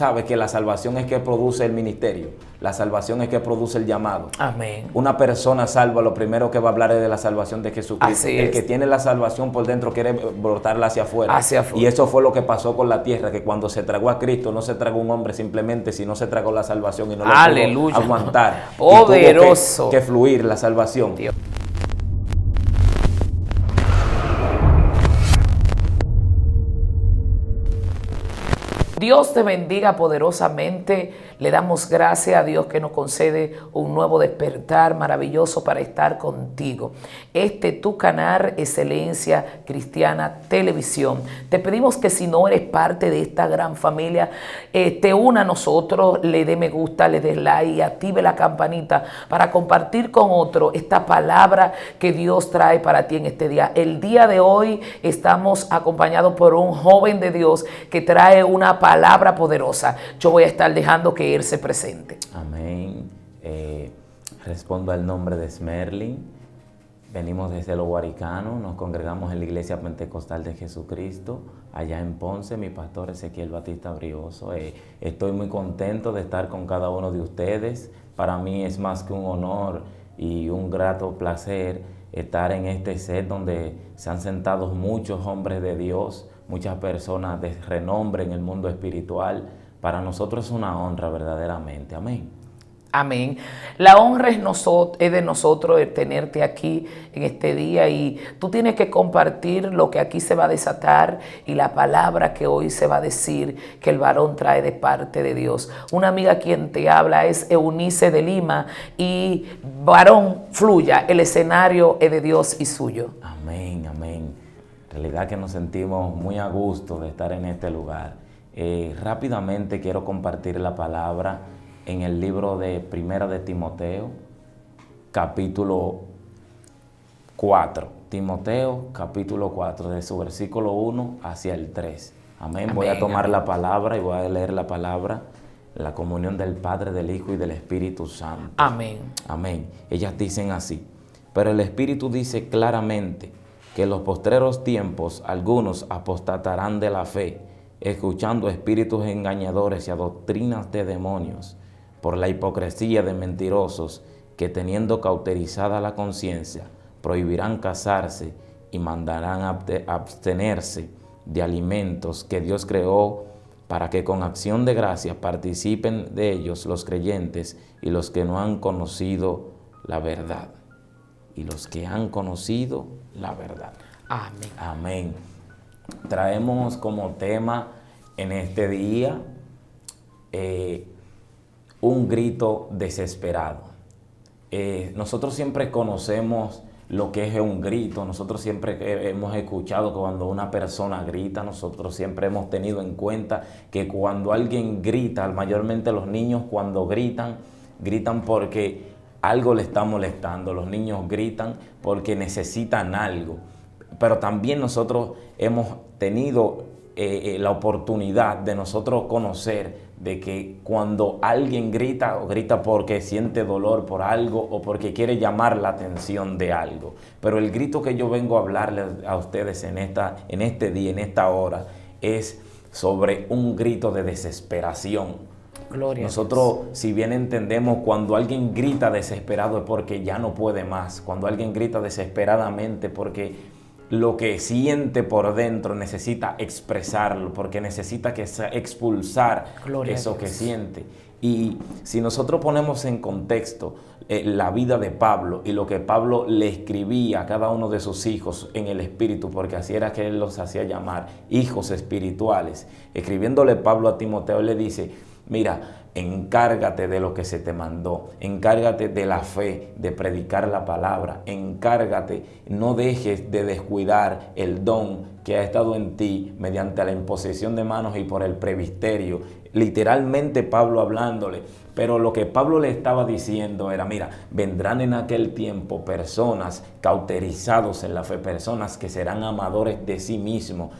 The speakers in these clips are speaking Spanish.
Sabe que la salvación es que produce el ministerio, la salvación es que produce el llamado. Amén. Una persona salva, lo primero que va a hablar es de la salvación de Jesucristo. Así el es. que tiene la salvación por dentro quiere brotarla hacia afuera. Hacia afuera. Y eso fue lo que pasó con la tierra, que cuando se tragó a Cristo no se tragó un hombre simplemente, sino se tragó la salvación y no lo Aleluya. pudo aguantar. Poderoso. Y tuvo que fluir la salvación. Dios. Dios te bendiga poderosamente. Le damos gracias a Dios que nos concede un nuevo despertar maravilloso para estar contigo. Tu canal Excelencia Cristiana Televisión. Te pedimos que si no eres parte de esta gran familia, te una a nosotros, le dé me gusta, le des like y active la campanita para compartir con otro esta palabra que Dios trae para ti en este día. El día de hoy estamos acompañados por un joven de Dios que trae una palabra poderosa. Yo voy a estar dejando que él se presente. Amén. Respondo al nombre de Smerlin. Venimos desde Los Guaricanos, nos congregamos en la Iglesia Pentecostal de Jesucristo, allá en Ponce, mi pastor Ezequiel Batista Brioso. Estoy muy contento de estar con cada uno de ustedes. Para mí es más que un honor y un grato placer estar en este set donde se han sentado muchos hombres de Dios, muchas personas de renombre en el mundo espiritual. Para nosotros es una honra verdaderamente. Amén. Amén. La honra es de nosotros el tenerte aquí en este día, y tú tienes que compartir lo que aquí se va a desatar y la palabra que hoy se va a decir que el varón trae de parte de Dios. Una amiga quien te habla es Eunice de Lima, y varón, fluya, el escenario es de Dios y suyo. Amén, amén. En realidad que nos sentimos muy a gusto de estar en este lugar. Rápidamente quiero compartir la palabra en el libro de Primera de Timoteo, capítulo 4. Timoteo, capítulo 4, de su versículo 1 hacia el 3. Amén. Amén. Voy a tomar amén. la palabra y voy a leer la palabra, la comunión del Padre, del Hijo y del Espíritu Santo. Amén. Amén. Ellas dicen así: pero el Espíritu dice claramente que en los postreros tiempos algunos apostatarán de la fe, escuchando espíritus engañadores y a doctrinas de demonios, por la hipocresía de mentirosos que, teniendo cauterizada la conciencia, prohibirán casarse y mandarán abstenerse de alimentos que Dios creó, para que con acción de gracias participen de ellos los creyentes y los que no han conocido la verdad. Y los que han conocido la verdad. Amén. Amén. Traemos como tema en este día un grito desesperado. Nosotros siempre conocemos lo que es un grito. Nosotros siempre hemos escuchado que cuando una persona grita, nosotros siempre hemos tenido en cuenta que cuando alguien grita, mayormente los niños cuando gritan porque algo le está molestando. Los niños gritan porque necesitan algo. Pero también nosotros hemos tenido la oportunidad de nosotros conocer de que cuando alguien grita, o grita porque siente dolor por algo o porque quiere llamar la atención de algo. Pero el grito que yo vengo a hablarles a ustedes en este día, en esta hora, es sobre un grito de desesperación. Gloria Nosotros, si bien entendemos, cuando alguien grita desesperado es porque ya no puede más. Cuando alguien grita desesperadamente porque lo que siente por dentro necesita expresarlo, porque necesita expulsar eso que siente. Y si nosotros ponemos en contexto la vida de Pablo y lo que Pablo le escribía a cada uno de sus hijos en el Espíritu, porque así era que él los hacía llamar, hijos espirituales, escribiéndole Pablo a Timoteo, le dice: mira, encárgate de lo que se te mandó, encárgate de la fe, de predicar la palabra, encárgate, no dejes de descuidar el don que ha estado en ti mediante la imposición de manos y por el presbiterio. Literalmente Pablo hablándole, pero lo que Pablo le estaba diciendo era: mira, vendrán en aquel tiempo personas cauterizados en la fe, personas que serán amadores de sí mismos.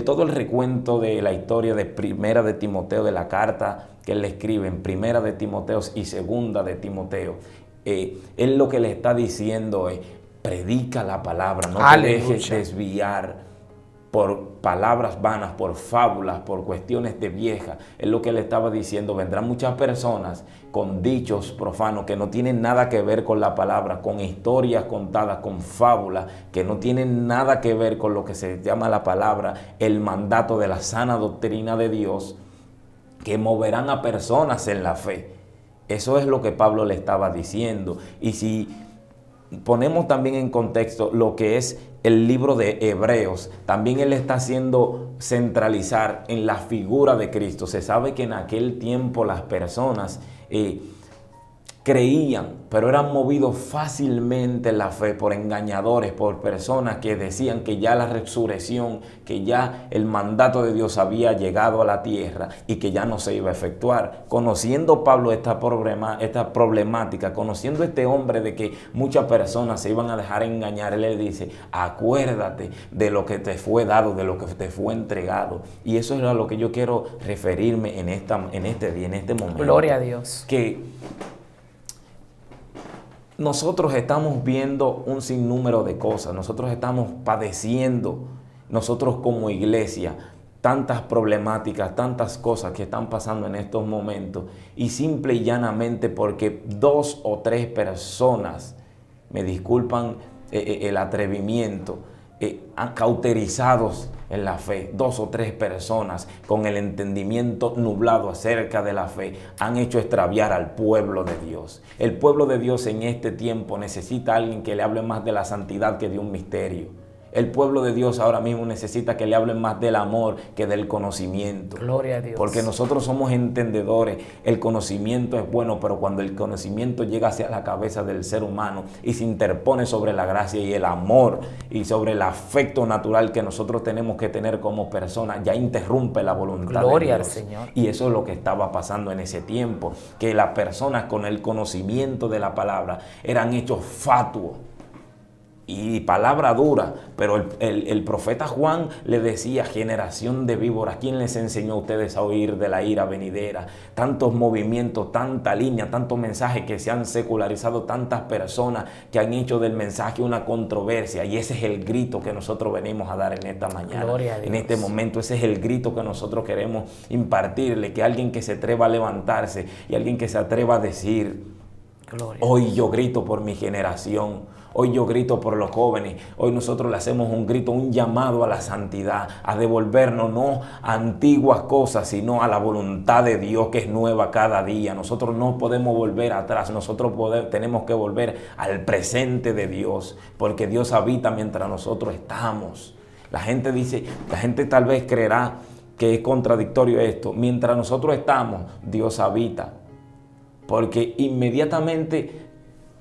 Todo el recuento de la historia de Primera de Timoteo, de la carta que él le escribe en Primera de Timoteo y Segunda de Timoteo, él lo que le está diciendo es: predica la palabra, no te dejes desviar por palabras vanas, por fábulas, por cuestiones de vieja. Es lo que él estaba diciendo. Vendrán muchas personas con dichos profanos que no tienen nada que ver con la palabra, con historias contadas, con fábulas, que no tienen nada que ver con lo que se llama la palabra, el mandato de la sana doctrina de Dios, que moverán a personas en la fe. Eso es lo que Pablo le estaba diciendo. Y si ponemos también en contexto lo que es el libro de Hebreos, también él está haciendo centralizar en la figura de Cristo. Se sabe que en aquel tiempo las personas creían, pero eran movidos fácilmente en la fe por engañadores, por personas que decían que ya la resurrección, que ya el mandato de Dios había llegado a la tierra y que ya no se iba a efectuar. Conociendo Pablo esta problemática, conociendo este hombre de que muchas personas se iban a dejar engañar, él le dice: acuérdate de lo que te fue dado, de lo que te fue entregado. Y eso es a lo que yo quiero referirme en este día, en este momento. Gloria a Dios. Que nosotros estamos viendo un sinnúmero de cosas, nosotros estamos padeciendo, nosotros como iglesia, tantas problemáticas, tantas cosas que están pasando en estos momentos, y simple y llanamente porque 2 o 3 personas, me disculpan el atrevimiento, cauterizados en la fe, 2 o 3 personas con el entendimiento nublado acerca de la fe, han hecho extraviar al pueblo de Dios. El pueblo de Dios en este tiempo necesita a alguien que le hable más de la santidad que de un misterio. El pueblo de Dios ahora mismo necesita que le hablen más del amor que del conocimiento. Gloria a Dios. Porque nosotros somos entendedores. El conocimiento es bueno, pero cuando el conocimiento llega hacia la cabeza del ser humano y se interpone sobre la gracia y el amor y sobre el afecto natural que nosotros tenemos que tener como personas, ya interrumpe la voluntad Gloria de Dios. al Señor. Y eso es lo que estaba pasando en ese tiempo, que las personas con el conocimiento de la palabra eran hechos fatuos. Y palabra dura, pero el profeta Juan le decía: generación de víboras, ¿quién les enseñó a ustedes a oír de la ira venidera? Tantos movimientos, tanta línea, tantos mensajes que se han secularizado, tantas personas que han hecho del mensaje una controversia, y ese es el grito que nosotros venimos a dar en esta mañana. Gloria a Dios. En este momento ese es el grito que nosotros queremos impartirle, que alguien que se atreva a levantarse y alguien que se atreva a decir: Gloria. Hoy yo grito por mi generación. Hoy yo grito por los jóvenes. Hoy nosotros le hacemos un grito, un llamado a la santidad, a devolvernos no a antiguas cosas, sino a la voluntad de Dios, que es nueva cada día. Nosotros no podemos volver atrás, nosotros tenemos que volver al presente de Dios, porque Dios habita mientras nosotros estamos. La gente dice, la gente tal vez creerá que es contradictorio esto. Mientras nosotros estamos, Dios habita, porque inmediatamente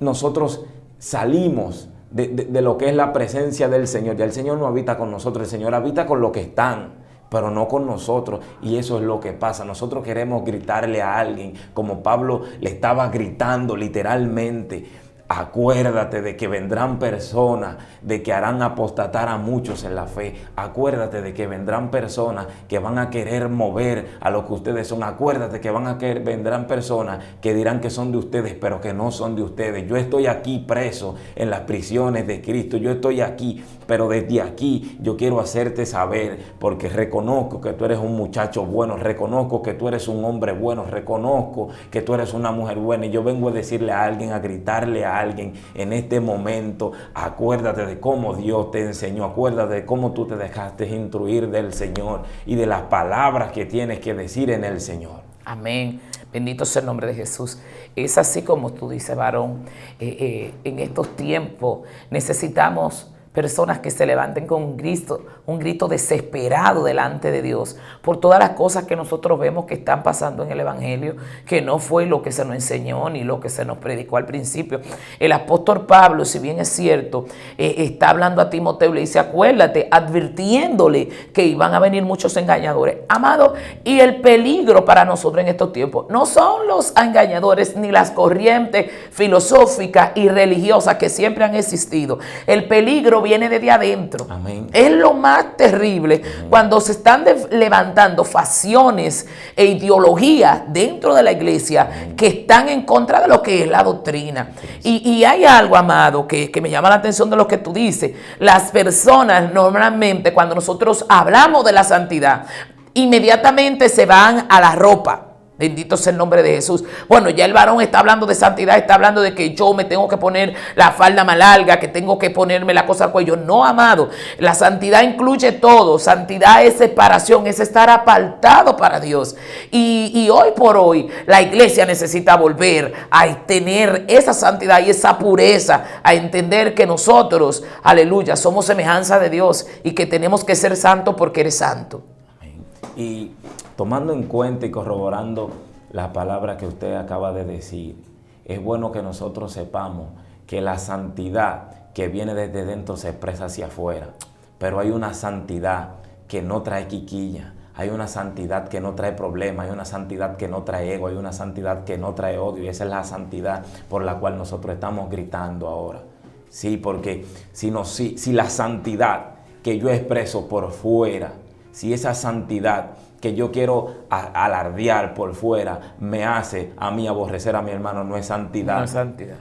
nosotros salimos de lo que es la presencia del Señor. Ya el Señor no habita con nosotros, el Señor habita con los que están, pero no con nosotros. Y eso es lo que pasa. Nosotros queremos gritarle a alguien, como Pablo le estaba gritando literalmente: acuérdate de que vendrán personas, de que harán apostatar a muchos en la fe. Acuérdate de que vendrán personas que van a querer mover a lo que ustedes son. Acuérdate que vendrán personas que dirán que son de ustedes, pero que no son de ustedes. Yo estoy aquí preso en las prisiones de Cristo. Yo estoy aquí, pero desde aquí yo quiero hacerte saber, porque reconozco que tú eres un muchacho bueno, reconozco que tú eres un hombre bueno, reconozco que tú eres una mujer buena. Y yo vengo a decirle a alguien, a gritarle a alguien en este momento: acuérdate de cómo Dios te enseñó, acuérdate de cómo tú te dejaste instruir del Señor y de las palabras que tienes que decir en el Señor. Amén. Bendito sea el nombre de Jesús. Es así como tú dices, varón. En estos tiempos necesitamos personas que se levanten con un grito desesperado delante de Dios por todas las cosas que nosotros vemos que están pasando en el Evangelio, que no fue lo que se nos enseñó ni lo que se nos predicó al principio. El apóstol Pablo, si bien es cierto, está hablando a Timoteo, le dice: acuérdate, advirtiéndole que iban a venir muchos engañadores. Amado, y el peligro para nosotros en estos tiempos no son los engañadores ni las corrientes filosóficas y religiosas que siempre han existido. El peligro pero viene desde adentro. Amén. Es lo más terrible. Amén. Cuando se están levantando facciones e ideologías dentro de la iglesia. Amén. Que están en contra de lo que es la doctrina. Y hay algo, amado, que me llama la atención de lo que tú dices. Las personas normalmente cuando nosotros hablamos de la santidad, inmediatamente se van a la ropa. Bendito sea el nombre de Jesús. Bueno, ya el varón está hablando de santidad, está hablando de que yo me tengo que poner la falda más larga, que tengo que ponerme la cosa al cuello. No, amado, la santidad incluye todo. Santidad es separación, es estar apartado para Dios. Y hoy por hoy la iglesia necesita volver a tener esa santidad y esa pureza, a entender que nosotros, aleluya, somos semejanza de Dios y que tenemos que ser santos porque eres santo. Amén. Y tomando en cuenta y corroborando la palabra que usted acaba de decir, es bueno que nosotros sepamos que la santidad que viene desde dentro se expresa hacia afuera, pero hay una santidad que no trae quiquilla, hay una santidad que no trae problemas, hay una santidad que no trae ego, hay una santidad que no trae odio, y esa es la santidad por la cual nosotros estamos gritando ahora. Sí, porque si la santidad que yo expreso por fuera, si esa santidad que yo quiero alardear por fuera me hace a mí aborrecer a mi hermano, no es santidad. No es santidad.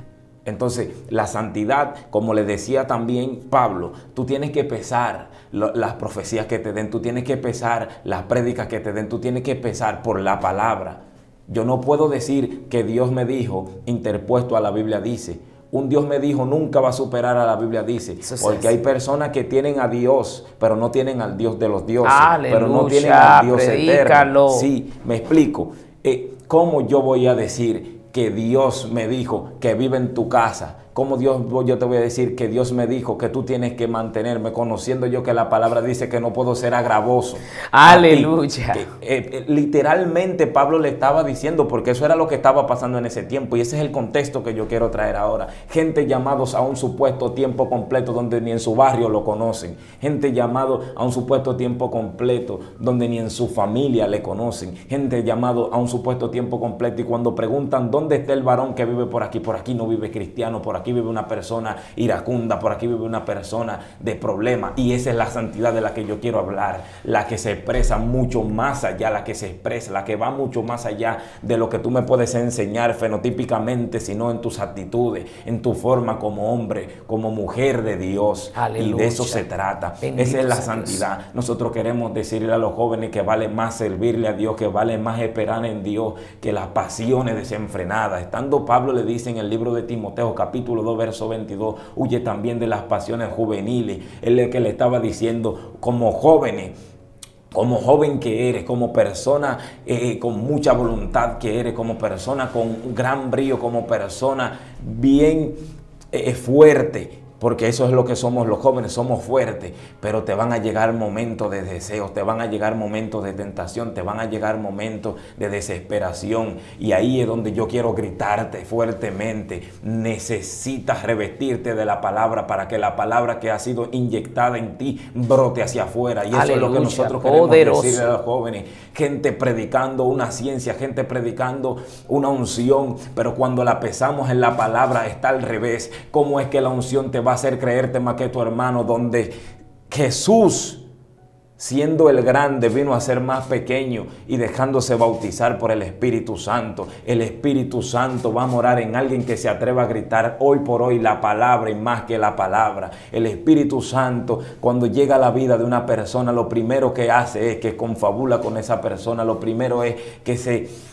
Entonces, la santidad, como le decía también Pablo, tú tienes que pesar las profecías que te den, tú tienes que pesar las prédicas que te den, tú tienes que pesar por la palabra. Yo no puedo decir que Dios me dijo, interpuesto a la Biblia dice. Un Dios me dijo nunca va a superar a la Biblia dice, porque hay personas que tienen a Dios, pero no tienen al Dios de los dioses, aleluya, pero no tienen al Dios predícalo. Eterno. Sí, me explico. ¿Cómo yo voy a decir que Dios me dijo que vive en tu casa? ¿Cómo yo te voy a decir que Dios me dijo que tú tienes que mantenerme, conociendo yo que la palabra dice que no puedo ser agravoso? Aleluya. Literalmente Pablo le estaba diciendo, porque eso era lo que estaba pasando en ese tiempo, y ese es el contexto que yo quiero traer ahora. Gente llamados a un supuesto tiempo completo donde ni en su barrio lo conocen. Gente llamado a un supuesto tiempo completo donde ni en su familia le conocen. Gente llamado a un supuesto tiempo completo y cuando preguntan ¿dónde está el varón que vive por aquí no vive cristiano, por aquí vive una persona iracunda, por aquí vive una persona de problemas. Y esa es la santidad de la que yo quiero hablar, la que se expresa mucho más allá, la que se expresa, la que va mucho más allá de lo que tú me puedes enseñar fenotípicamente, sino en tus actitudes, en tu forma como hombre, como mujer de Dios. Aleluya. Y de eso se trata. Bendito esa es la santidad. Dios. Nosotros queremos decirle a los jóvenes que vale más servirle a Dios, que vale más esperar en Dios que las pasiones desenfrenadas. Estando Pablo le dice en el libro de Timoteo, capítulo 2, verso 22, huye también de las pasiones juveniles. Él es el que le estaba diciendo, como jóvenes, como joven que eres, como persona con mucha voluntad que eres, como persona con gran brillo, como persona bien fuerte. Porque eso es lo que somos los jóvenes, somos fuertes, pero te van a llegar momentos de deseos, te van a llegar momentos de tentación, te van a llegar momentos de desesperación. Y ahí es donde yo quiero gritarte fuertemente. Necesitas revestirte de la palabra para que la palabra que ha sido inyectada en ti brote hacia afuera. Y eso aleluya, es lo que nosotros queremos decirle a los jóvenes. Gente predicando una ciencia, gente predicando una unción, pero cuando la pesamos en la palabra está al revés. ¿Cómo es que la unción te va a hacer creerte más que tu hermano? Donde Jesús, siendo el grande, vino a ser más pequeño y dejándose bautizar por el Espíritu Santo. El Espíritu Santo va a morar en alguien que se atreva a gritar hoy por hoy la palabra y más que la palabra. El Espíritu Santo, cuando llega a la vida de una persona, lo primero que hace es que confabula con esa persona. Lo primero es que se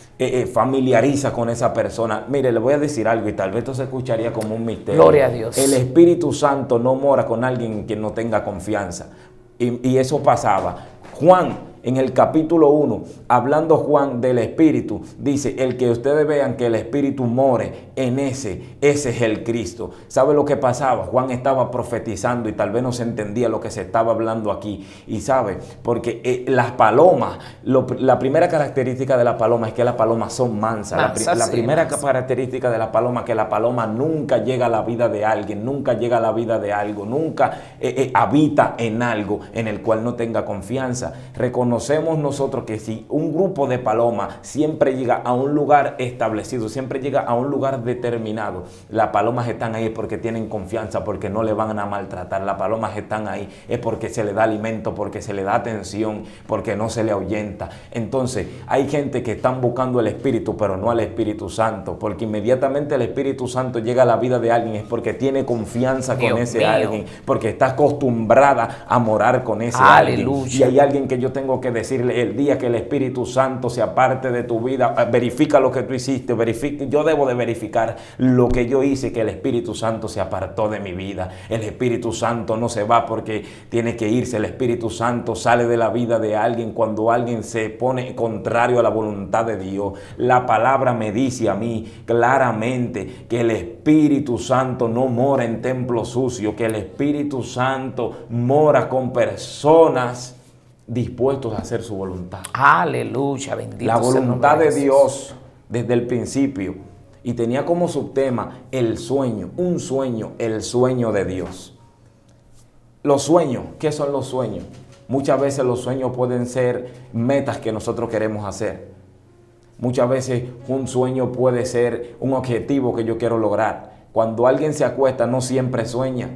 familiariza con esa persona. Mire, le voy a decir algo y tal vez esto se escucharía como un misterio. Gloria a Dios. El Espíritu Santo no mora con alguien en quien no tenga confianza. Y eso pasaba. Juan, en el capítulo 1, hablando Juan del Espíritu, dice, el que ustedes vean que el Espíritu more en ese es el Cristo. ¿Sabe lo que pasaba? Juan estaba profetizando y tal vez no se entendía lo que se estaba hablando aquí. Y sabe, porque las palomas, la primera característica de la paloma es que las palomas son mansas. La primera característica de la paloma es que la paloma nunca llega a la vida de alguien, nunca llega a la vida de algo, nunca habita en algo en el cual no tenga confianza. Reconocer reconocemos nosotros que si un grupo de palomas siempre llega a un lugar establecido, siempre llega a un lugar determinado, las palomas están ahí porque tienen confianza, porque no le van a maltratar. Las palomas están ahí es porque se le da alimento, porque se le da atención, porque no se le ahuyenta. Entonces hay gente que están buscando el Espíritu, pero no al Espíritu Santo, porque inmediatamente el Espíritu Santo llega a la vida de alguien es porque tiene confianza con ese alguien, porque está acostumbrada a morar con ese alguien. Y hay alguien que yo tengo que decirle: el día que el Espíritu Santo se aparte de tu vida, verifica lo que tú hiciste, yo debo de verificar lo que yo hice, que el Espíritu Santo se apartó de mi vida. El Espíritu Santo no se va porque tiene que irse. El Espíritu Santo sale de la vida de alguien cuando alguien se pone contrario a la voluntad de Dios. La palabra me dice a mí claramente que el Espíritu Santo no mora en templos sucios, que el Espíritu Santo mora con personas dispuestos a hacer su voluntad. Aleluya, bendito sea el nombre de Jesús. La voluntad de Dios desde el principio, y tenía como subtema el sueño, un sueño, el sueño de Dios. Los sueños, ¿qué son los sueños? Muchas veces los sueños pueden ser metas que nosotros queremos hacer. Muchas veces un sueño puede ser un objetivo que yo quiero lograr. Cuando alguien se acuesta no siempre sueña.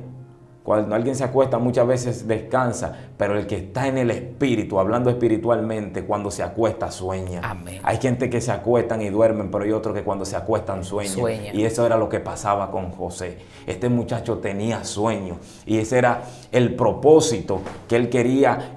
Cuando alguien se acuesta muchas veces descansa, pero el que está en el Espíritu, hablando espiritualmente, cuando se acuesta sueña. Amén. Hay gente que se acuestan y duermen, pero hay otros que cuando se acuestan sueñan. Y eso era lo que pasaba con José. Este muchacho tenía sueños y ese era el propósito que él quería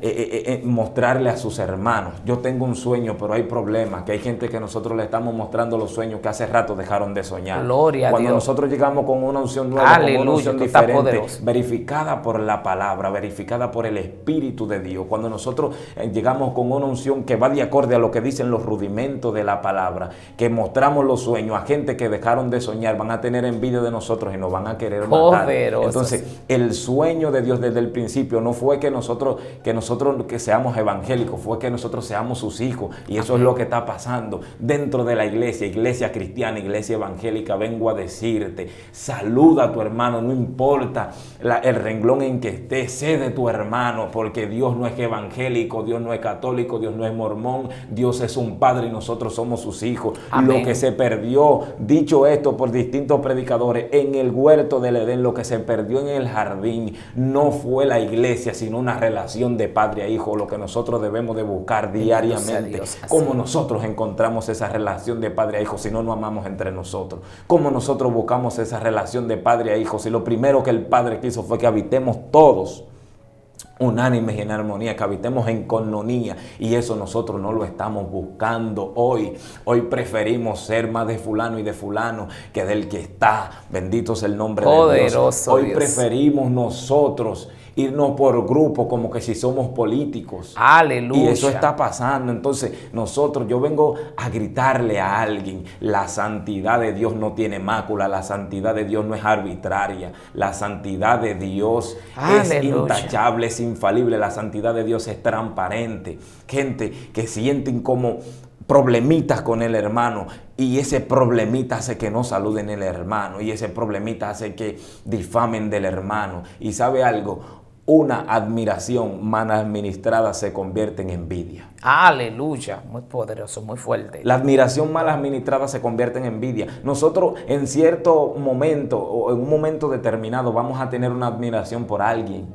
mostrarle a sus hermanos. Yo tengo un sueño, pero hay problemas, que hay gente que nosotros le estamos mostrando los sueños que hace rato dejaron de soñar. Gloria a Dios. Cuando nosotros llegamos con una unción nueva, aleluya, con una unción diferente, verificada por la palabra, verificada por el Espíritu de Dios. Cuando nosotros llegamos con una unción que va de acorde a lo que dicen los rudimentos de la palabra, que mostramos los sueños a gente que dejaron de soñar, van a tener envidia de nosotros y nos van a querer matar. Entonces, el sueño de Dios desde el principio no fue que nosotros seamos evangélicos, fue que nosotros seamos sus hijos. Y eso es lo que está pasando dentro de la iglesia cristiana, iglesia evangélica. Vengo a decirte, saluda a tu hermano, no importa el renglón en que esté, sé de tu hermano, porque Dios no es evangélico, Dios no es católico, Dios no es mormón, Dios es un padre y nosotros somos sus hijos. Amén. Lo que se perdió, dicho esto por distintos predicadores, en el huerto del Edén, lo que se perdió en el jardín, no fue la iglesia, sino una relación de padre a hijo, lo que nosotros debemos de buscar diariamente. Cómo nosotros encontramos esa relación de padre a hijo si no nos amamos entre nosotros. Cómo nosotros buscamos esa relación de padre a hijo si lo primero que el Padre quiso fue que habitemos todos unánimes y en armonía, que habitemos en coinonía, y eso nosotros no lo estamos buscando hoy. Hoy preferimos ser más de fulano y de fulano que del que está. Bendito sea el nombre de Dios. Hoy preferimos nosotros irnos por grupos como que si somos políticos. Aleluya. Y eso está pasando. Entonces yo vengo a gritarle a alguien: la santidad de Dios no tiene mácula, la santidad de Dios no es arbitraria, la santidad de Dios es intachable, es infalible, la santidad de Dios es transparente. Gente que sienten como problemitas con el hermano, y ese problemita hace que no saluden el hermano, y ese problemita hace que difamen del hermano. Y ¿sabe algo? Una admiración mal administrada se convierte en envidia. Aleluya, muy poderoso, muy fuerte. La admiración mal administrada se convierte en envidia. Nosotros en cierto momento o en un momento determinado vamos a tener una admiración por alguien.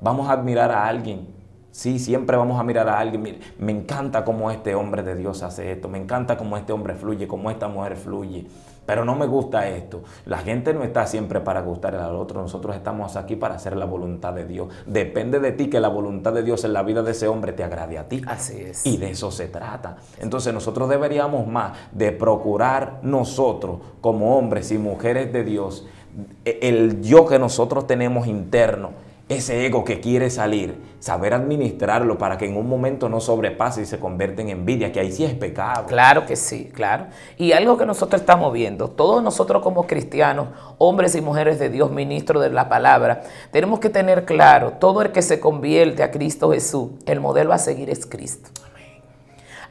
Vamos a admirar a alguien. Sí, siempre vamos a mirar a alguien. Mire, me encanta cómo este hombre de Dios hace esto. Me encanta cómo este hombre fluye, cómo esta mujer fluye. Pero no me gusta esto. La gente no está siempre para gustar al otro. Nosotros estamos aquí para hacer la voluntad de Dios. Depende de ti que la voluntad de Dios en la vida de ese hombre te agrade a ti. Así es. Y de eso se trata. Entonces nosotros deberíamos más de procurar nosotros como hombres y mujeres de Dios, el yo que nosotros tenemos interno, ese ego que quiere salir, saber administrarlo para que en un momento no sobrepase y se convierta en envidia, que ahí sí es pecado. Claro que sí, claro. Y algo que nosotros estamos viendo, todos nosotros como cristianos, hombres y mujeres de Dios, ministros de la palabra, tenemos que tener claro, todo el que se convierte a Cristo Jesús, el modelo a seguir es Cristo. Amén.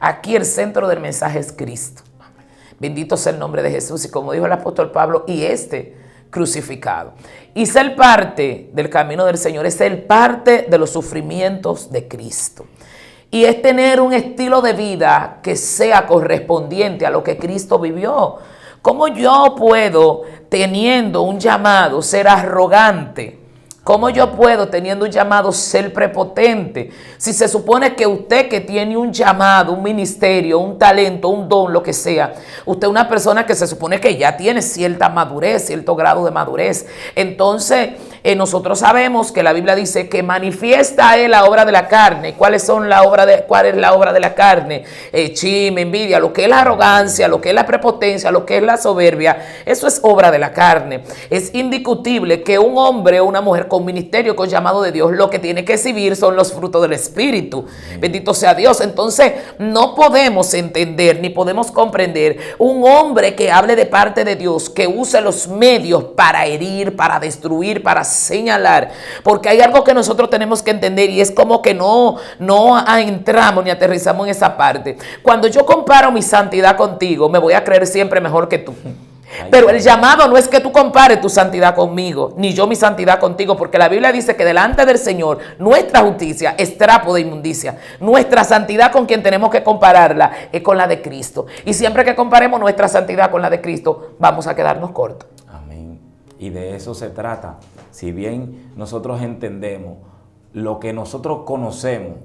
Aquí el centro del mensaje es Cristo. Amén. Bendito sea el nombre de Jesús. Y como dijo el apóstol Pablo, y crucificado. Y ser parte del camino del Señor es ser parte de los sufrimientos de Cristo. Y es tener un estilo de vida que sea correspondiente a lo que Cristo vivió. ¿Cómo yo puedo, teniendo un llamado, ser arrogante? ¿Cómo yo puedo, teniendo un llamado, ser prepotente? Si se supone que usted que tiene un llamado, un ministerio, un talento, un don, lo que sea, usted es una persona que se supone que ya tiene cierta madurez, cierto grado de madurez. Entonces, nosotros sabemos que la Biblia dice que manifiesta la obra de la carne. ¿Cuál es la obra de la carne? Chisme, envidia, lo que es la arrogancia, lo que es la prepotencia, lo que es la soberbia. Eso es obra de la carne. Es indiscutible que un hombre o una mujer con ministerio, con llamado de Dios, lo que tiene que exhibir son los frutos del Espíritu. Bendito sea Dios. Entonces, no podemos entender ni podemos comprender un hombre que hable de parte de Dios, que use los medios para herir, para destruir, para señalar, porque hay algo que nosotros tenemos que entender y es como que no entramos ni aterrizamos en esa parte. Cuando yo comparo mi santidad contigo, me voy a creer siempre mejor que tú. Pero el llamado no es que tú compares tu santidad conmigo, ni yo mi santidad contigo, porque la Biblia dice que delante del Señor nuestra justicia es trapo de inmundicia. Nuestra santidad con quien tenemos que compararla es con la de Cristo. Y siempre que comparemos nuestra santidad con la de Cristo, vamos a quedarnos cortos. Amén. Y de eso se trata. Si bien nosotros entendemos lo que nosotros conocemos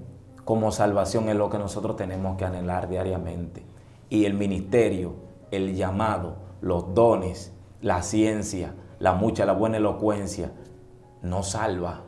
como salvación es lo que nosotros tenemos que anhelar diariamente. Y el ministerio, el llamado, los dones, la ciencia, la buena elocuencia, no salva.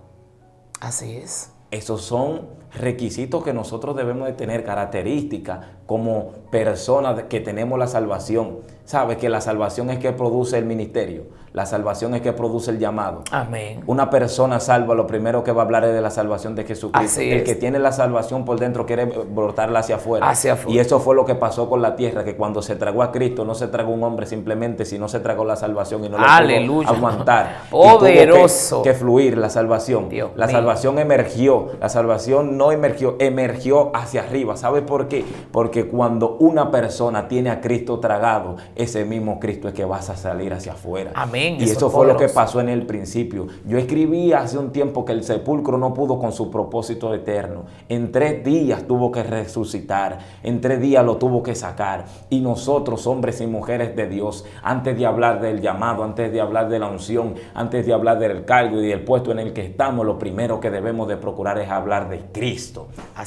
Así es. Esos son requisitos que nosotros debemos de tener, características como personas que tenemos la salvación. ¿Sabes que la salvación es que produce el ministerio? La salvación es que produce el llamado. Amén. Una persona salva, lo primero que va a hablar es de la salvación de Jesucristo. Así el es. que tiene la salvación por dentro quiere brotarla hacia afuera. Hacia afuera. Y eso fue lo que pasó con la tierra, que cuando se tragó a Cristo, no se tragó un hombre simplemente, sino se tragó la salvación y no Aleluya. lo pudo aguantar. Poderoso. Y tuvo que fluir la salvación. Dios la mío. salvación emergió. La salvación no emergió hacia arriba. ¿Sabe por qué? Porque cuando una persona tiene a Cristo tragado, ese mismo Cristo es que vas a salir hacia afuera. Amén. Y eso fue lo que pasó en el principio. Yo escribí hace un tiempo que el sepulcro no pudo con su propósito eterno. En 3 días tuvo que resucitar. En 3 días lo tuvo que sacar. Y nosotros, hombres y mujeres de Dios, antes de hablar del llamado, antes de hablar de la unción, antes de hablar del cargo y del puesto en el que estamos, lo primero que debemos de procurar es hablar de Cristo.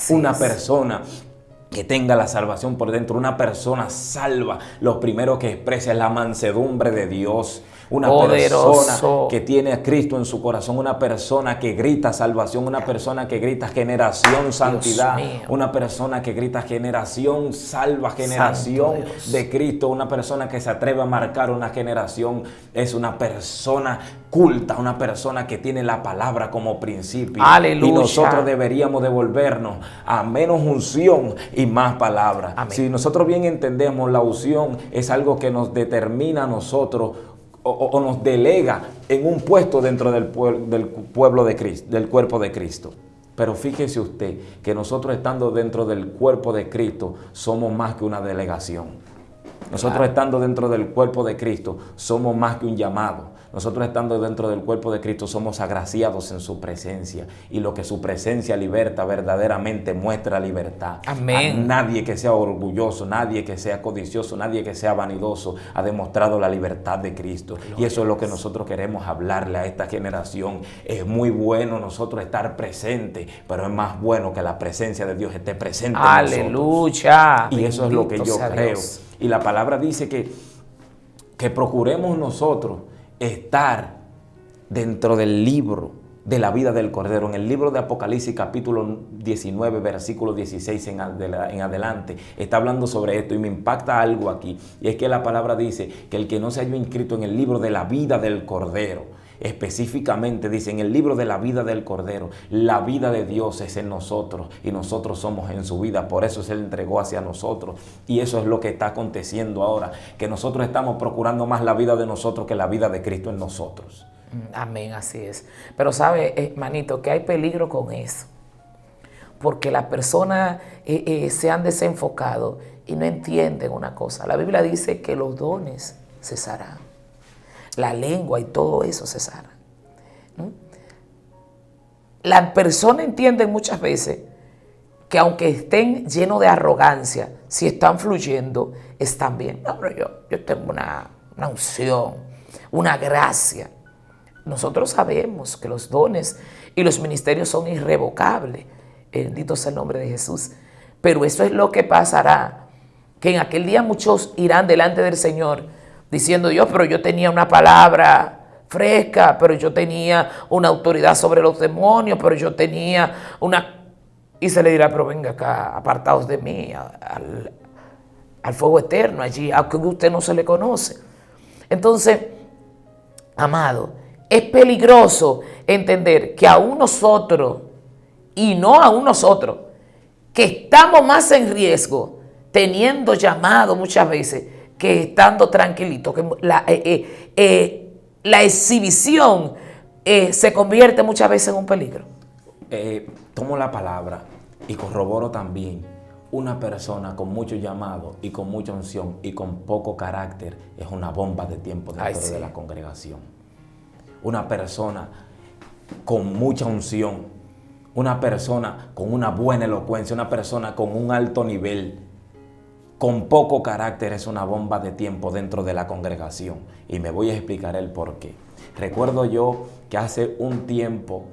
Una persona que tenga la salvación por dentro, una persona salva, lo primero que expresa es la mansedumbre de Dios. Una persona que tiene a Cristo en su corazón, una persona que grita salvación, una persona que grita generación, santidad, una persona que grita generación, salva, generación de Cristo, una persona que se atreve a marcar una generación, es una persona culta, una persona que tiene la palabra como principio. Aleluya. Y nosotros deberíamos devolvernos a menos unción y más palabra. Amén. Si nosotros bien entendemos, la unción es algo que nos determina a nosotros o nos delega en un puesto dentro del pueblo de Cristo, del cuerpo de Cristo. Pero fíjese usted que nosotros estando dentro del cuerpo de Cristo somos más que una delegación. Nosotros estando dentro del cuerpo de Cristo somos más que un llamado. Nosotros estando dentro del cuerpo de Cristo somos agraciados en su presencia. Y lo que su presencia liberta verdaderamente muestra libertad. Amén. A nadie que sea orgulloso, nadie que sea codicioso, nadie que sea vanidoso ha demostrado la libertad de Cristo. Y eso es lo que nosotros queremos hablarle a esta generación. Es muy bueno nosotros estar presentes, pero es más bueno que la presencia de Dios esté presente en nosotros. Aleluya. Y eso es lo que yo creo. Y la palabra dice que procuremos nosotros estar dentro del libro de la vida del Cordero. En el libro de Apocalipsis capítulo 19 versículo 16 en adelante está hablando sobre esto y me impacta algo aquí, y es que la palabra dice que el que no se haya inscrito en el libro de la vida del Cordero, específicamente dice en el libro de la vida del Cordero, la vida de Dios es en nosotros y nosotros somos en su vida, por eso se le entregó hacia nosotros. Y eso es lo que está aconteciendo ahora, que nosotros estamos procurando más la vida de nosotros que la vida de Cristo en nosotros. Amén, así es. Pero sabe, hermanito, que hay peligro con eso, porque las personas se han desenfocado y no entienden una cosa. La Biblia dice que los dones cesarán. La lengua y todo eso cesará. Las personas entienden muchas veces que aunque estén llenos de arrogancia, si están fluyendo, están bien. No, pero yo tengo una unción, una gracia. Nosotros sabemos que los dones y los ministerios son irrevocables. Bendito sea el nombre de Jesús. Pero eso es lo que pasará, que en aquel día muchos irán delante del Señor diciendo: Dios, pero yo tenía una palabra fresca, pero yo tenía una autoridad sobre los demonios, pero yo tenía una... Y se le dirá: pero venga acá, apartados de mí, al fuego eterno, allí, aunque usted no se le conoce. Entonces, amado, es peligroso entender que aún nosotros, y no aún nosotros, que estamos más en riesgo, teniendo llamado muchas veces, que estando tranquilitos, que la exhibición se convierte muchas veces en un peligro. Tomo la palabra y corroboro también: una persona con mucho llamado y con mucha unción y con poco carácter es una bomba de tiempo dentro de la congregación. Una persona con mucha unción, una persona con una buena elocuencia, una persona con un alto nivel, con poco carácter, es una bomba de tiempo dentro de la congregación. Y me voy a explicar el por qué. Recuerdo yo que hace un tiempo,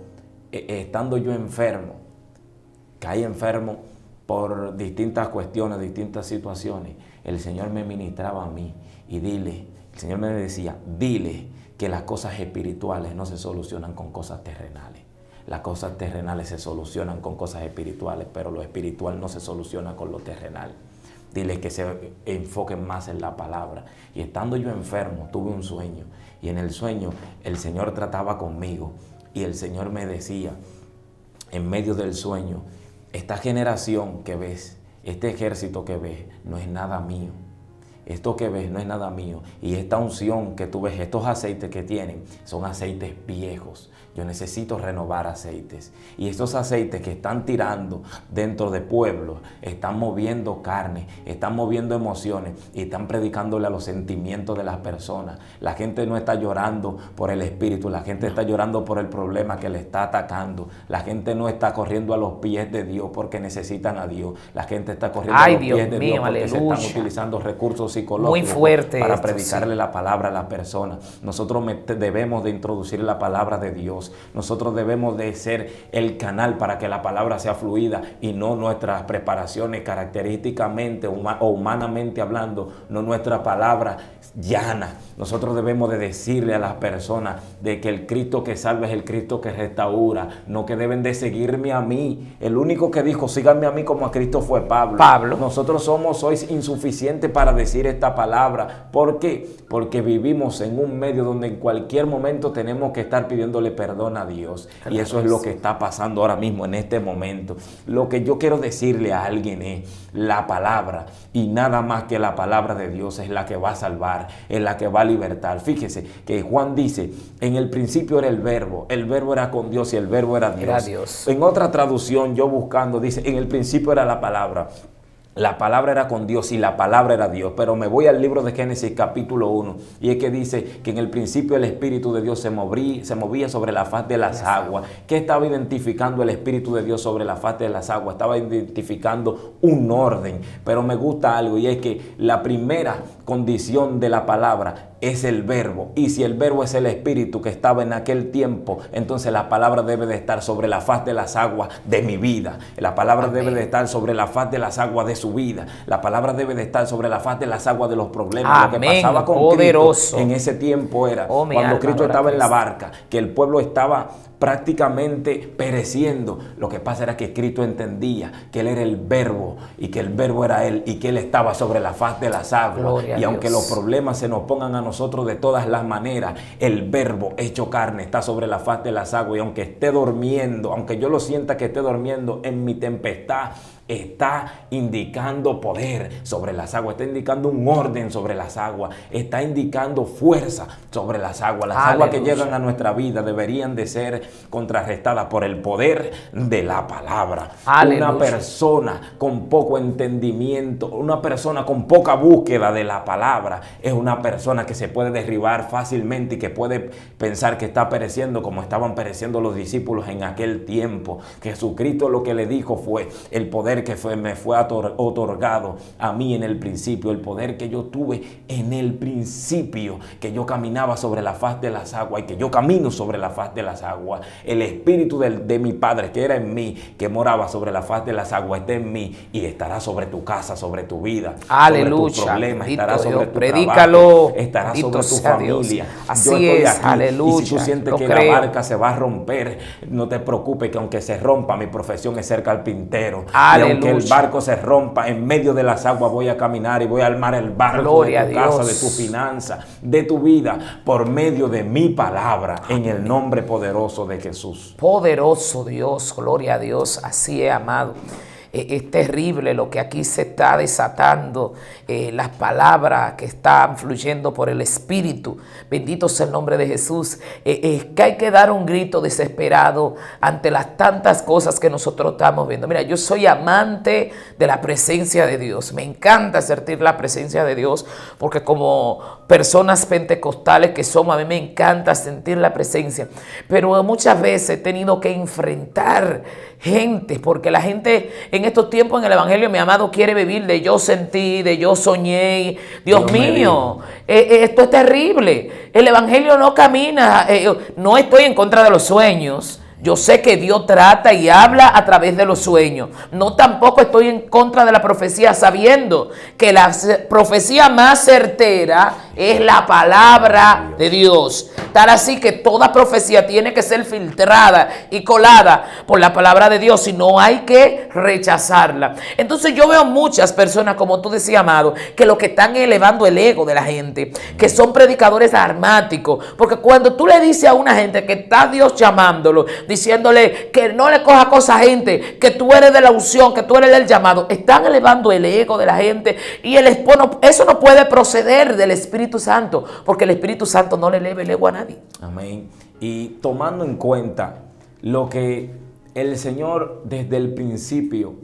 estando yo enfermo, caí enfermo por distintas cuestiones, distintas situaciones, el Señor me ministraba a mí y el Señor me decía: dile que las cosas espirituales no se solucionan con cosas terrenales. Las cosas terrenales se solucionan con cosas espirituales, pero lo espiritual no se soluciona con lo terrenal. Dile que se enfoquen más en la palabra. Y estando yo enfermo, tuve un sueño. Y en el sueño el Señor trataba conmigo. Y el Señor me decía, en medio del sueño: esta generación que ves, este ejército que ves, no es nada mío. Esto que ves no es nada mío. Y esta unción que tú ves, estos aceites que tienen, son aceites viejos. Yo necesito renovar aceites. Y estos aceites que están tirando dentro de pueblos, están moviendo carne, están moviendo emociones y están predicándole a los sentimientos de las personas. La gente no está llorando por el espíritu, la gente está llorando por el problema que le está atacando. La gente no está corriendo a los pies de Dios porque necesitan a Dios. La gente está corriendo a los pies de Dios porque se están utilizando recursos psicológicos para predicarle la palabra a la persona. Nosotros debemos de introducir la palabra de Dios. Nosotros debemos de ser el canal para que la palabra sea fluida y no nuestras preparaciones característicamente o humanamente hablando, no nuestra palabra llana. Nosotros debemos de decirle a las personas de que el Cristo que salva es el Cristo que restaura, no que deben de seguirme a mí. El único que dijo síganme a mí como a Cristo fue Pablo. Nosotros sois insuficientes para decir esta palabra. ¿Por qué? Porque vivimos en un medio donde en cualquier momento tenemos que estar pidiéndole perdón a Dios. Y eso es lo que está pasando ahora mismo en este momento. Lo que yo quiero decirle a alguien es: la palabra y nada más que la palabra de Dios es la que va a salvar, es la que va a libertar. Fíjese que Juan dice: en el principio era el verbo era con Dios y el verbo era Dios. En otra traducción, yo buscando, dice: en el principio era la palabra. La palabra era con Dios y la palabra era Dios. Pero me voy al libro de Génesis capítulo 1 y es que dice que en el principio el Espíritu de Dios se movía sobre la faz de las aguas. ¿Qué estaba identificando el Espíritu de Dios sobre la faz de las aguas? Estaba identificando un orden. Pero me gusta algo y es que la primera condición de la palabra es el verbo, y si el verbo es el Espíritu que estaba en aquel tiempo, entonces la palabra debe de estar sobre la faz de las aguas de mi vida. La palabra debe de estar sobre la faz de las aguas de su vida. La palabra debe de estar sobre la faz de las aguas de los problemas. Lo que pasaba con Cristo en ese tiempo era cuando Cristo estaba en la barca, que el pueblo estaba prácticamente pereciendo. Lo que pasa era que Cristo entendía que Él era el verbo y que el verbo era Él y que Él estaba sobre la faz de las aguas. Y aunque los problemas se nos pongan a nosotros de todas las maneras, el verbo hecho carne está sobre la faz de las aguas. Y aunque esté durmiendo, aunque yo lo sienta que esté durmiendo en mi tempestad, está indicando poder sobre las aguas, está indicando un orden sobre las aguas, está indicando fuerza sobre las aguas. Las aguas que llegan a nuestra vida deberían de ser contrarrestadas por el poder de la palabra. Aleluya. Una persona con poco entendimiento, una persona con poca búsqueda de la palabra, es una persona que se puede derribar fácilmente y que puede pensar que está pereciendo como estaban pereciendo los discípulos en aquel tiempo. Jesucristo lo que le dijo fue: el poder que me fue otorgado a mí en el principio, el poder que yo tuve en el principio, que yo caminaba sobre la faz de las aguas y que yo camino sobre la faz de las aguas. El Espíritu de mi Padre que era en mí, que moraba sobre la faz de las aguas, está en mí y estará sobre tu casa, sobre tu vida, aleluya, sobre tus problemas, estará sobre tu predícalo, trabajo, estará sobre tu familia. Así yo estoy es, aquí, aleluya. Y si tú sientes que la barca se va a romper, no te preocupes, que aunque se rompa, mi profesión es ser carpintero. Aleluya. Y aunque el barco se rompa, en medio de las aguas voy a caminar y voy a armar el barco. Gloria de tu a casa, Dios. de tu finanza, de tu vida, por medio de mi palabra, en el nombre poderoso de Jesús. Poderoso Dios, gloria a Dios, así es, amado. Es terrible lo que aquí se está desatando, las palabras que están fluyendo por el Espíritu. Bendito sea el nombre de Jesús. Es que hay que dar un grito desesperado ante las tantas cosas que nosotros estamos viendo. Mira, yo soy amante de la presencia de Dios. Me encanta sentir la presencia de Dios, porque como personas pentecostales que somos, a mí me encanta sentir la presencia. Pero muchas veces he tenido que enfrentar gente, porque la gente en estos tiempos en el Evangelio, mi amado, quiere vivir de yo sentí, de yo soñé. Dios mío, esto es terrible. El Evangelio no camina, no estoy en contra de los sueños. Yo sé que Dios trata y habla a través de los sueños. No, tampoco estoy en contra de la profecía, sabiendo que la profecía más certera es la palabra de Dios. Tal así que toda profecía tiene que ser filtrada y colada por la palabra de Dios, y no hay que rechazarla. Entonces yo veo muchas personas, como tú decías, amado, que lo que están elevando el ego de la gente, que son predicadores armáticos, porque cuando tú le dices a una gente que está Dios llamándolo, diciéndole que no le coja cosas a gente, que tú eres de la unción, que tú eres del llamado, están elevando el ego de la gente, y eso no puede proceder del Espíritu Santo, porque el Espíritu Santo no le eleva el ego a nadie. Amén. Y tomando en cuenta lo que el Señor desde el principio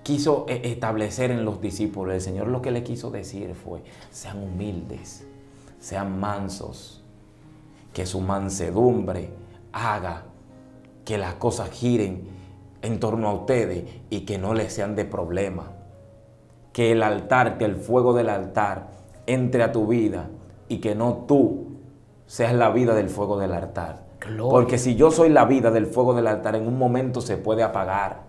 quiso establecer en los discípulos, el Señor lo que le quiso decir fue: sean humildes, sean mansos, que su mansedumbre haga que las cosas giren en torno a ustedes y que no les sean de problema. Que el altar, que el fuego del altar entre a tu vida y que no tú seas la vida del fuego del altar. Gloria. Porque si yo soy la vida del fuego del altar, en un momento se puede apagar.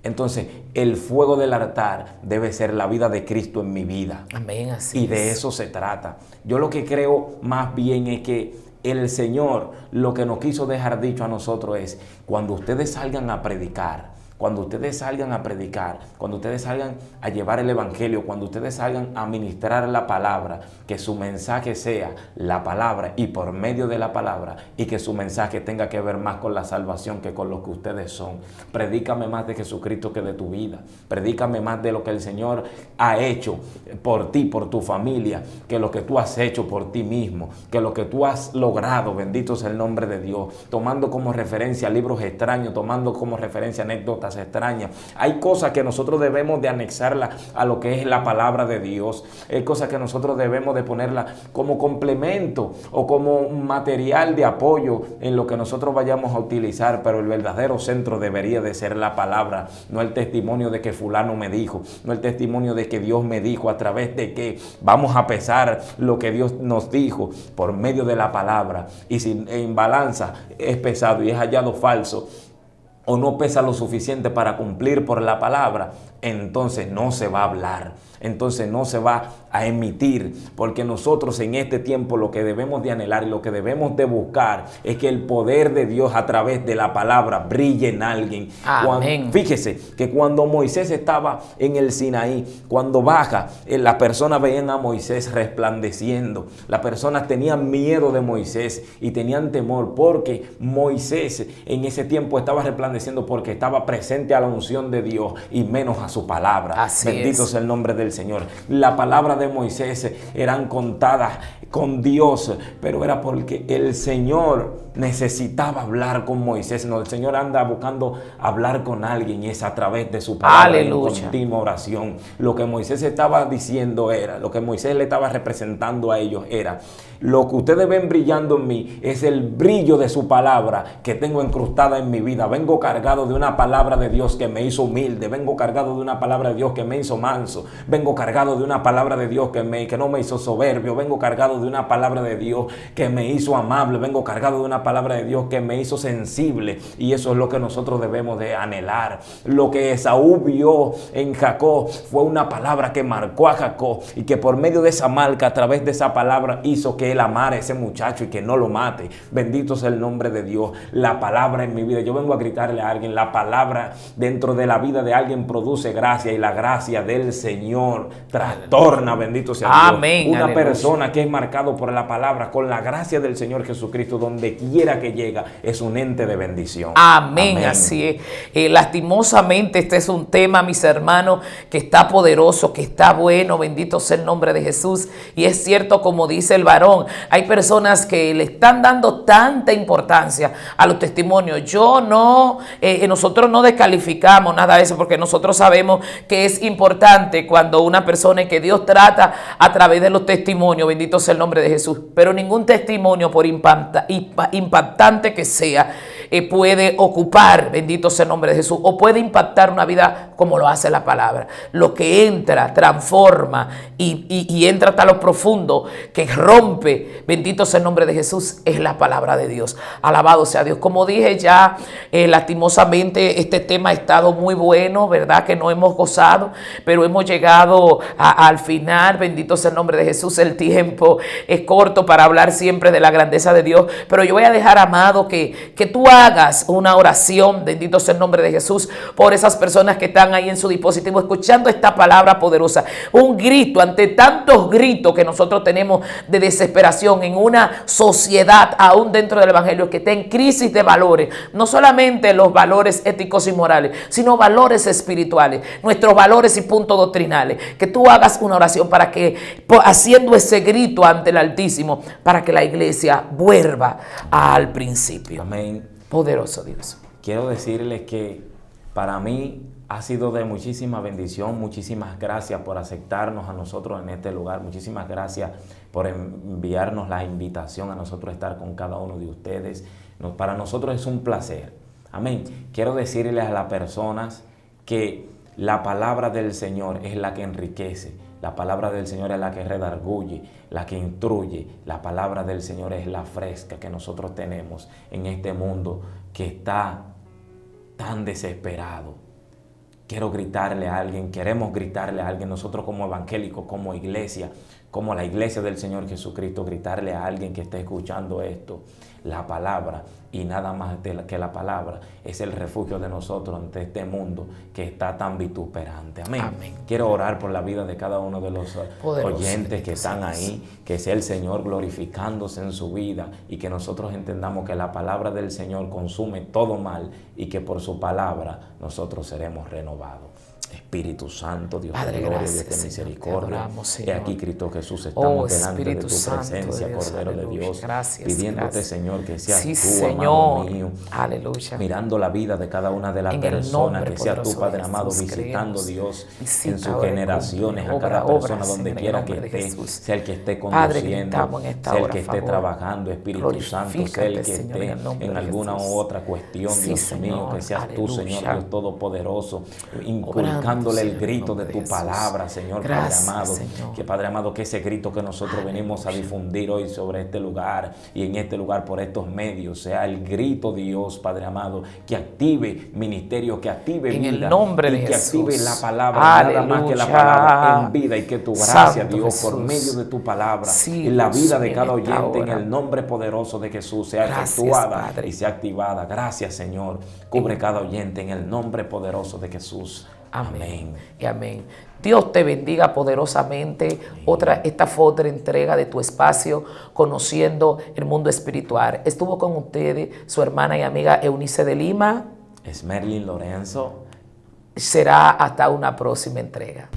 Entonces, el fuego del altar debe ser la vida de Cristo en mi vida. Amén, así y de eso se trata. Yo lo que creo más bien es que el Señor lo que nos quiso dejar dicho a nosotros es: cuando ustedes salgan a predicar, cuando ustedes salgan a predicar, cuando ustedes salgan a llevar el evangelio, cuando ustedes salgan a ministrar la palabra, que su mensaje sea la palabra y por medio de la palabra, y que su mensaje tenga que ver más con la salvación que con lo que ustedes son. Predícame más de Jesucristo que de tu vida. Predícame más de lo que el Señor ha hecho por ti, por tu familia, que lo que tú has hecho por ti mismo, que lo que tú has logrado. Bendito sea el nombre de Dios. Tomando como referencia libros extraños, tomando como referencia anécdotas extrañas. Hay cosas que nosotros debemos de anexarla a lo que es la palabra de Dios. Hay cosas que nosotros debemos de ponerla como complemento o como material de apoyo en lo que nosotros vayamos a utilizar, pero el verdadero centro debería de ser la palabra, no el testimonio de que fulano me dijo, no el testimonio de que Dios me dijo, a través de que vamos a pesar lo que Dios nos dijo por medio de la palabra, y si en balanza es pesado y es hallado falso, o no pesa lo suficiente para cumplir por la palabra, entonces no se va a hablar, entonces no se va a emitir, porque nosotros en este tiempo lo que debemos de anhelar y lo que debemos de buscar es que el poder de Dios a través de la palabra brille en alguien. Amén. Fíjese que cuando Moisés estaba en el Sinaí, cuando baja, las personas veían a Moisés resplandeciendo, las personas tenían miedo de Moisés y tenían temor porque Moisés en ese tiempo estaba resplandeciendo porque estaba presente a la unción de Dios y menos a su palabra. Así Bendito es. sea el nombre del Señor. La palabra de Moisés eran contadas con Dios, pero era porque el Señor necesitaba hablar con Moisés. No, el Señor anda buscando hablar con alguien y es a través de su palabra. Aleluya. En continua oración. Lo que Moisés estaba diciendo era, lo que Moisés le estaba representando a ellos era: lo que ustedes ven brillando en mí es el brillo de su palabra que tengo incrustada en mi vida. Vengo cargado de una palabra de Dios que me hizo humilde, vengo cargado de una palabra de Dios que me hizo manso, vengo cargado de una palabra de Dios que no me hizo soberbio, vengo cargado de una palabra de Dios que me hizo amable, vengo cargado de una palabra de Dios que me hizo sensible. Y eso es lo que nosotros debemos de anhelar. Lo que Esaú vio en Jacob fue una palabra que marcó a Jacob y que por medio de esa marca, a través de esa palabra, hizo que él amara a ese muchacho y que no lo mate. Bendito sea el nombre de Dios. La palabra en mi vida, yo vengo a gritarle a alguien, la palabra dentro de la vida de alguien produce gracia, y la gracia del Señor trastorna. Bendito sea Dios. Amén. Una Aleluya. persona que es marcado por la palabra, con la gracia del Señor Jesucristo, donde quiera que llega, es un ente de bendición. Amén, así es. Lastimosamente este es un tema, mis hermanos, que está poderoso, que está bueno. Bendito sea el nombre de Jesús. Y es cierto, como dice el varón, hay personas que le están dando tanta importancia a los testimonios. Nosotros no descalificamos nada de eso, porque nosotros sabemos que es importante cuando una persona y que Dios trata a través de los testimonios. Bendito sea el nombre de Jesús. Pero ningún testimonio, por impactante que sea, puede ocupar, bendito sea el nombre de Jesús, o puede impactar una vida como lo hace la palabra. Lo que entra, transforma y entra hasta lo profundo, que rompe, bendito sea el nombre de Jesús, es la palabra de Dios. Alabado sea Dios. Como dije ya, lastimosamente este tema ha estado muy bueno, ¿verdad? Que no hemos gozado, pero hemos llegado al final. Bendito sea el nombre de Jesús. El tiempo es corto para hablar siempre de la grandeza de Dios, pero yo voy a dejar, amado, que tú hagas una oración, bendito sea el nombre de Jesús, por esas personas que están ahí en su dispositivo escuchando esta palabra poderosa. Un grito ante tantos gritos que nosotros tenemos de desesperación en una sociedad, aún dentro del evangelio, que está en crisis de valores, no solamente los valores éticos y morales, sino valores espirituales, nuestros valores y puntos doctrinales. Que tú hagas una oración para que, haciendo ese grito ante el Altísimo, para que la iglesia vuelva al principio. Amén. Poderoso Dios. Quiero decirles que para mí ha sido de muchísima bendición. Muchísimas gracias por aceptarnos a nosotros en este lugar. Muchísimas gracias por enviarnos la invitación a nosotros estar con cada uno de ustedes. Para nosotros es un placer. Amén. Quiero decirles a las personas que la palabra del Señor es la que enriquece. La palabra del Señor es la que redarguye, la que instruye. La palabra del Señor es la fresca que nosotros tenemos en este mundo que está tan desesperado. Quiero gritarle a alguien, queremos gritarle a alguien, nosotros como evangélicos, como iglesia, como la iglesia del Señor Jesucristo, gritarle a alguien que esté escuchando esto. La palabra, y nada más que la palabra, es el refugio de nosotros ante este mundo que está tan vituperante. Amén. Amén. Quiero orar por la vida de cada uno de los oyentes que están ahí, que sea el Señor glorificándose en su vida y que nosotros entendamos que la palabra del Señor consume todo mal y que por su palabra nosotros seremos renovados. Espíritu Santo, Dios Padre, de gloria, gracias, Dios de Señor, misericordia. adoramos, He aquí, Cristo Jesús, estamos delante de tu Espíritu presencia, Santo de Dios, Cordero de aleluya. Dios, Gracias, pidiéndote, gracias. Señor, que seas Sí, tú, Señor. amado mío, Aleluya. mirando la vida de cada una de las En el personas, nombre que seas tú, poderoso Padre de amado, Jesús, visitando, creemos. Dios, Visita en sus ahora, generaciones, a obra, cada obra, persona donde Señor, quiera en que el nombre de esté, Jesús. sea el que esté Padre, conduciendo, gritamos en esta sea el hora, que esté favor. trabajando, Espíritu Santo, sea el que Glorifícate, Señor, en el nombre esté en de alguna Jesús. u otra cuestión, Sí, Dios mío, Señor, que seas tú, Señor aleluya. Dios Todopoderoso, Obrando, buscándole el Señor, grito en de nombre tu de palabra, Señor, Gracias, Padre amado. Señor. Que Padre amado, que ese grito que nosotros venimos a difundir hoy sobre este lugar y en este lugar por estos medios, sea el grito, Dios, Padre amado, que active ministerio, que active En vida el nombre y de que active Jesús. la palabra, nada más que la palabra en vida, y que tu gracia, Santo Dios, por Jesús. medio de tu palabra Sí, en la vida Dios, de en cada esta oyente, en hora. el nombre poderoso de Jesús, sea Gracias, efectuada Padre. y sea activada. Gracias, Señor. Cubre cada oyente en el nombre poderoso de Jesús. Amén. Amén. Y amén. Dios te bendiga poderosamente. Esta fue otra entrega de tu espacio, Conociendo el Mundo Espiritual. Estuvo con ustedes su hermana y amiga Eunice de Lima. Es Merlin Lorenzo. Será hasta una próxima entrega.